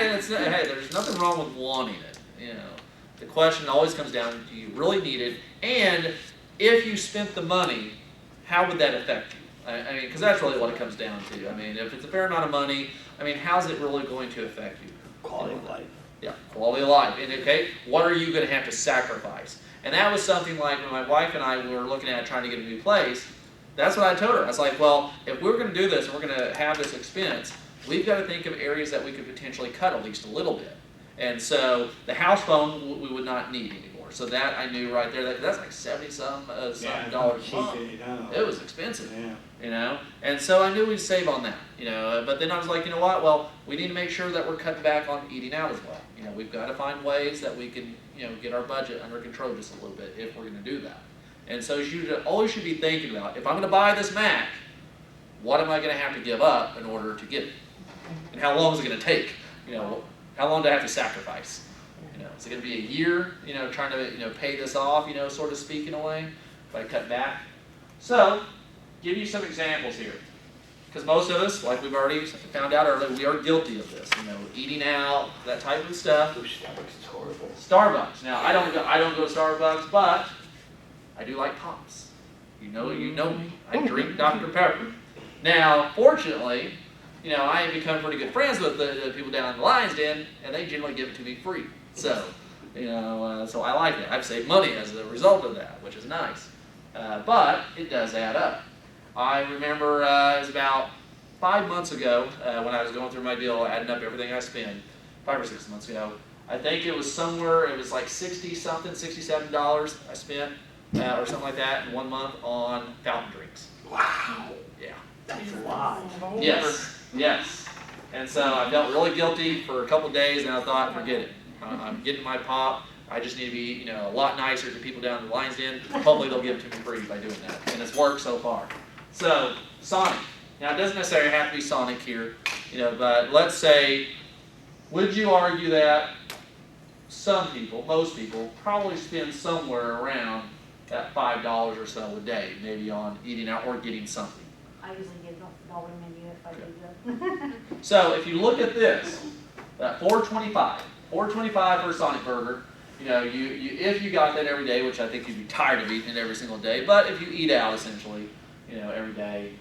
and it's hey, there's nothing wrong with wanting it. You know, the question always comes down: do you really need it? And if you spent the money, how would that affect you? I mean, because that's really what it comes down to. I mean, if it's a fair amount of money, I mean, how's it really going to affect you? Quality of life. Yeah, quality of life. And okay, what are you going to have to sacrifice? And that was something like when my wife and I were looking at trying to get a new place. That's what I told her. I was like, well, if we're going to do this and we're going to have this expense, we've got to think of areas that we could potentially cut at least a little bit. And so the house phone we would not need anymore. So that I knew right there. That's like $70-some dollars a month. It was expensive. Yeah. You know, and so I knew we'd save on that. You know, but then I was like, you know what? Well, we need to make sure that we're cutting back on eating out as well. You know, we've got to find ways that we can, you know, get our budget under control just a little bit if we're going to do that. And so you always should be thinking about, if I'm going to buy this Mac, what am I going to have to give up in order to get it? And how long is it going to take? You know, how long do I have to sacrifice? You know, is it going to be a year, you know, trying to, you know, pay this off, you know, sort of speak in a way, if I cut back? So, give you some examples here. Because most of us, like we've already found out earlier, we are guilty of this. You know, eating out, that type of stuff. Starbucks is horrible. Starbucks. Now, I don't go to Starbucks, but I do like Pops. You know me. I drink Dr. Pepper. Now, fortunately, you know, I have become pretty good friends with the people down in the Lions Den, and they generally give it to me free. So, you know, so I like that. I've saved money as a result of that, which is nice. But it does add up. I remember it was about 5 months ago when I was going through my deal, adding up everything I spent, 5 or 6 months ago. I think it was somewhere, it was like $60-something, $67 I spent, or something like that in 1 month on fountain drinks. Wow. Yeah. That's a lot. Yes. And so I felt really guilty for a couple of days, and I thought, forget it. I'm getting my pop. I just need to be, you know, a lot nicer to people down in the Lions Den. Hopefully they'll give it to me free by doing that. And it's worked so far. So, Sonic. Now, it doesn't necessarily have to be Sonic here, you know, but let's say, would you argue that some people, most people, probably spend somewhere around that $5 or so a day, maybe on eating out or getting something? I usually get a dollar menu if I do that. So, if you look at this, that $4.25 for a Sonic burger. You know, if you got that every day, which I think you'd be tired of eating it every single day, but if you eat out essentially, you know, every day,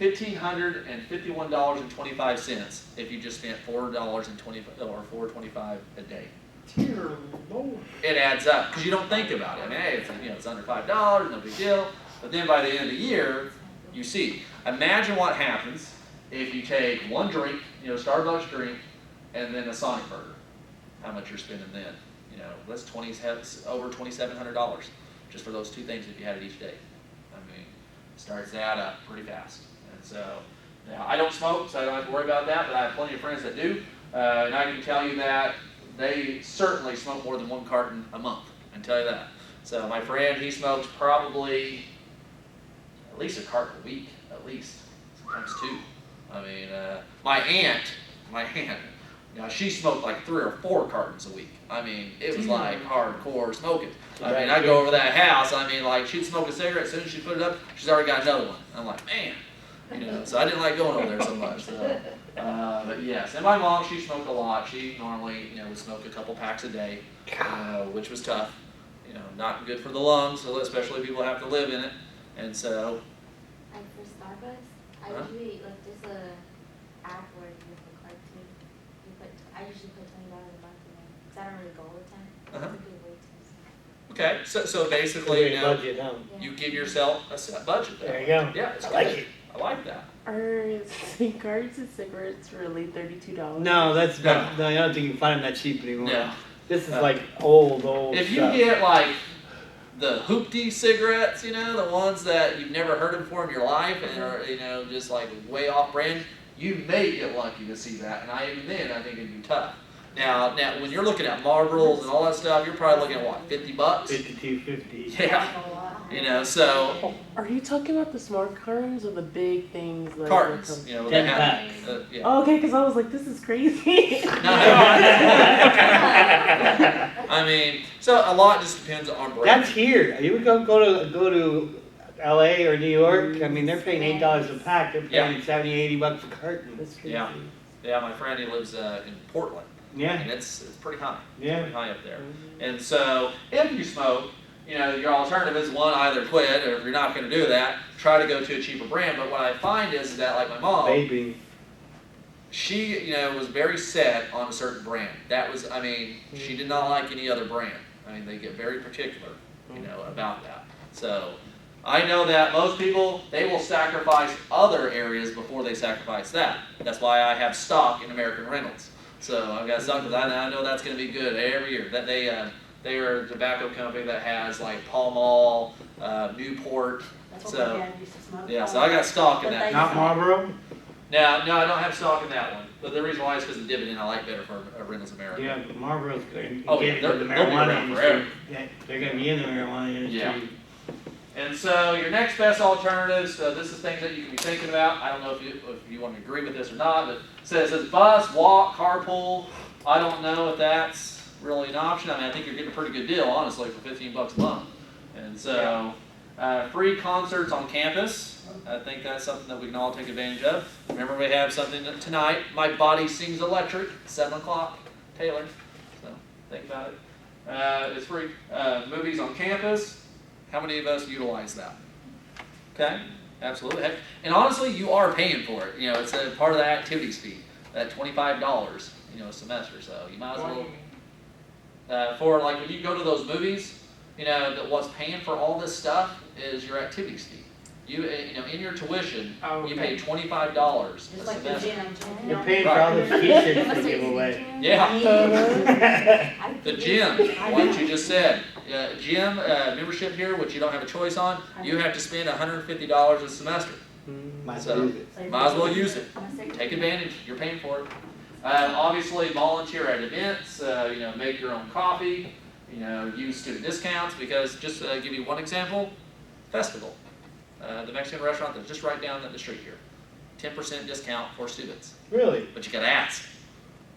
$1,551.25 if you just spent $4.20 or $4.25 a day. Dear Lord. It adds up because you don't think about it. I mean, hey, it's under $5, no big deal. But then by the end of the year, you see. Imagine what happens if you take one drink, you know, Starbucks drink, and then a Sonic burger. How much you're spending then? You know, that's over $2,700 just for those two things if you had it each day. I mean, it starts to add up pretty fast. And so, now I don't smoke, so I don't have to worry about that, but I have plenty of friends that do. And I can tell you that they certainly smoke more than one carton a month. I can tell you that. So my friend, he smokes probably at least a carton a week, at least, sometimes two. I mean, my aunt, now she smoked like 3 or 4 cartons a week. I mean, it was like hardcore smoking. I mean, I go over that house, I mean, like she'd smoke a cigarette, as soon as she put it up, she's already got another one. I'm like, man, you know, so I didn't like going over there so much. So, but yes, and my mom, she smoked a lot. She normally, you know, would smoke a couple packs a day, which was tough. You know, not good for the lungs, especially people who have to live in it. And so. And for Starbucks, I usually, like, there's a app where you put card too. I usually put $20 a month in there, because I don't really go all the time. It's a good way to. Okay, so basically, you know, budget, you give yourself a set budget. There you go. Yeah, it's I like good. it. I like that. Are cigarettes and cigarettes really $32? No, that's No. not. No, I don't think you can find them that cheap anymore. No. This is like old If you stuff. get like the hoopty cigarettes, you know, the ones that you've never heard of before in your life and are, you know, just like way off brand, you may get lucky to see that. And even then, I think it'd be tough. Now, when you're looking at Marlboros and all that stuff, you're probably looking at what, $50? $52.50. Yeah. You know, so Are you talking about the smart cartons or the big things? Like cartons, you know, they 10 have. packs. Yeah. Oh, okay, because I was like, this is crazy. No. I mean, so a lot just depends on brand. That's here. You would go to LA or New York. I mean, they're paying $8 a pack. They're paying $70, $80 a carton. That's crazy. Yeah. Yeah, my friend, he lives in Portland, Yeah, and it's pretty high. It's Yeah. pretty high up there. And so, if you smoke, your alternative is one, either quit, or if you're not going to do that, try to go to a cheaper brand. But what I find is that, like my mom, vaping. she, was very set on a certain brand. That was, she did not like any other brand. They get very particular, about that. So, I know that most people, they will sacrifice other areas before they sacrifice that. That's why I have stock in American Reynolds. So I've got stock because I know that's going to be good every year. That they are a tobacco company that has like Pall Mall, Newport. That's what So my dad used to smoke. yeah, so I got stock in But that. they- Not Marlboro? No, I don't have stock in that one. But the reason why is because the dividend I like better for Reynolds America. Yeah, but Marlboro's good. You Oh, get yeah, it they'll to the be marijuana around forever. industry. Yeah, they're gonna be in the marijuana industry. Yeah. And so your next best alternatives, this is things that you can be thinking about. I don't know if you want to agree with this or not, but it says bus, walk, carpool. I don't know if that's really an option. I think you're getting a pretty good deal, honestly, for $15 a month. And so free concerts on campus. I think that's something that we can all take advantage of. Remember, we have something tonight. My Body Sings Electric, 7 o'clock, Taylor. So think about it. It's free. Movies on campus. How many of us utilize that? Okay, absolutely. Heck, and honestly, you are paying for it. It's a part of the activities fee, that $25, a semester. So you might as well. For like when you go to those movies, that what's paying for all this stuff is your activities fee. In your tuition, you pay $25 a Just like the semester. gym. You're paying for all those t-shirts to give away. Yeah. The gym, like you just said, gym membership here, which you don't have a choice on, you have to spend $150 a semester. Might as So, well use it. might as well use it. Take advantage. You're paying for it. Obviously, volunteer at events. Make your own coffee. Use student discounts because just to give you one example, festival. The Mexican restaurant that's just right down the street here. 10% discount for students. Really? But you gotta ask.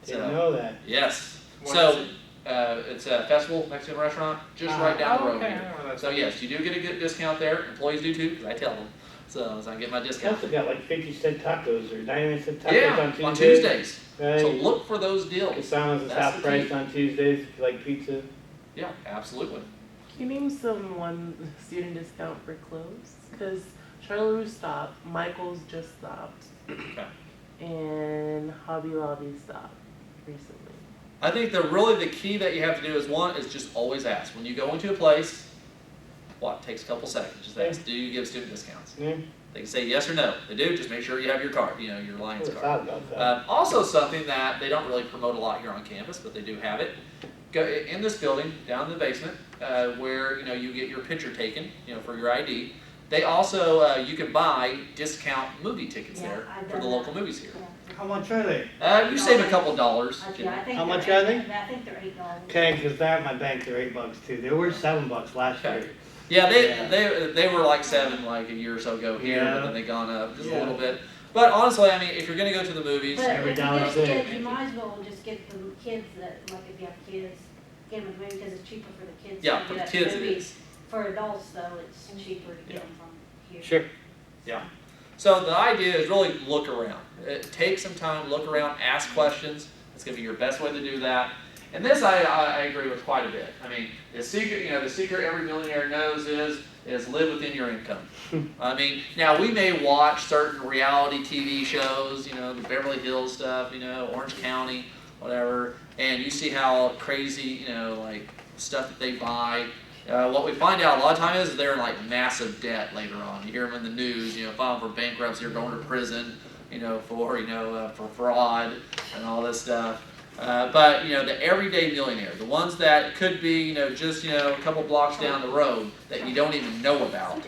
Didn't know that. Yes. What So is it's a festival Mexican restaurant just right down the road okay, I here. know where that's So at. yes, you do get a good discount there. Employees do too, because I tell them. So I get my They discount. also got like 50-cent tacos or 99-cent tacos Yeah, on Tuesdays. on Tuesdays. Right. So look for those The deals. salmon's That's half the price key. on Tuesdays if you like pizza. Yeah, absolutely. Can you name one student discount for clothes? Because Charleroi stopped, Michael's just stopped, Okay. and Hobby Lobby stopped recently. I think the key that you have to do is just always ask. When you go into a place, takes a couple seconds. Just ask, do you give student discounts? Yeah. They can say yes or no. If they do, just make sure you have your card, your Lions Never card. thought about that. Also something that they don't really promote a lot here on campus, but they do have it. Go in this building, down in the basement, where you get your picture taken, for your ID. They also you can buy discount movie tickets Yeah, there I've for the done local that. movies here. How much are they? You save a couple dollars. Yeah, I think How they're much are they? I think they're $8. Okay, because they're at my bank, they're $8 too. They were $7 last Okay. year. Yeah, Yeah. they were like 7 like a year or so ago here, Yeah. but then they gone up just a Yeah. little bit. But honestly, if you're gonna go to the movies, But Every if you dollar get saved. kids, you might as well just get the kids that, like if you have kids, get them a movie because it's cheaper for the kids. yeah, to for get the at kids it movies. is. For adults though, it's cheaper to get them from here. Sure. So the idea is really look around. Take some time, look around, ask questions. It's going to be your best way to do that. And this I agree with quite a bit. The secret every millionaire knows is live within your income. Now we may watch certain reality TV shows, the Beverly Hills stuff, Orange County, whatever, and you see how crazy, like stuff that they buy. What we find out a lot of times is they're in like massive debt later on. You hear them in the news, filing for bankruptcy or going to prison, for fraud and all this stuff. But the everyday millionaire, the ones that could be, just a couple blocks down the road that you don't even know about,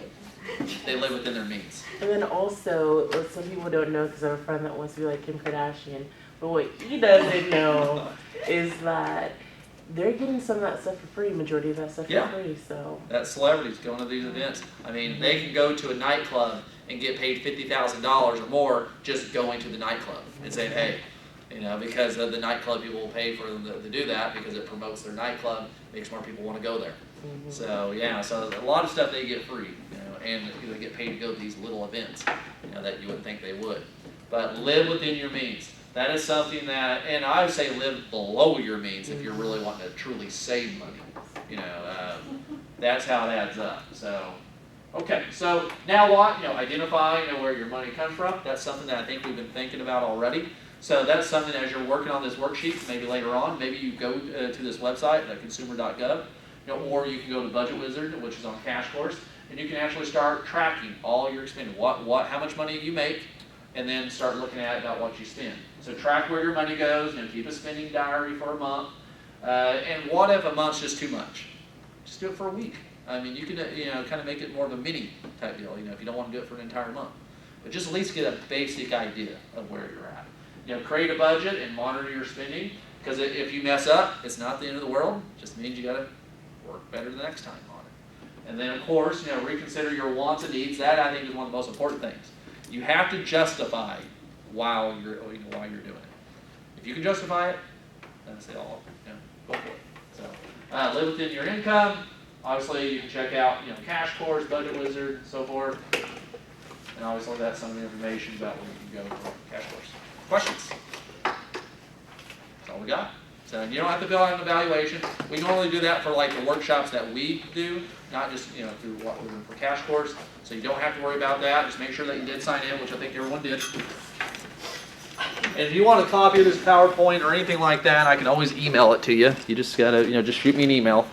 they live within their means. And then also, what some people don't know, because I have a friend that wants to be like Kim Kardashian, but what he doesn't know is that they're getting some of that stuff for free, majority of that stuff Yeah. for free, so. That celebrities going to these events. They can go to a nightclub and get paid $50,000 or more just going to the nightclub and saying, hey, because of the nightclub people will pay for them to do that because it promotes their nightclub, makes more people want to go there. Mhm. So yeah, so a lot of stuff they get free, and they get paid to go to these little events, that you wouldn't think they would. But live within your means. That is something that, and I would say live below your means if you're really wanting to truly save money. You know, that's how it adds up. So, okay, so now what? You know, identify, you know, where your money comes from. That's something that I think we've been thinking about already. So that's something as you're working on this worksheet, maybe later on, maybe you go to this website, consumer.gov, you know, or you can go to Budget Wizard, which is on Cash Course, and you can actually start tracking all your spending, how much money you make, and then start looking at about what you spend. So track where your money goes, you know, keep a spending diary for a month. And what if a month's just too much? Just do it for a week. I mean, you can, you know, kind of make it more of a mini type deal, you know, if you don't want to do it for an entire month. But just at least get a basic idea of where you're at. You know, create a budget and monitor your spending, because if you mess up, it's not the end of the world. It just means you got to work better the next time on it. And then, of course, you know, reconsider your wants and needs. That, I think, is one of the most important things. You have to justify while you're doing it. If you can justify it, that's all. You know, go for it. So, live within your income. Obviously, you can check out, you know, Cash Course, Budget Wizard, and so forth. And obviously, that's some of the information about where you can go for Cash Course. Questions? That's all we got. So you don't have to fill out an evaluation. We normally do that for like the workshops that we do, not just, you know, through what we're doing for Cash Course. So you don't have to worry about that. Just make sure that you did sign in, which I think everyone did. And if you want a copy of this PowerPoint or anything like that, I can always email it to you. You just gotta, you know, just shoot me an email.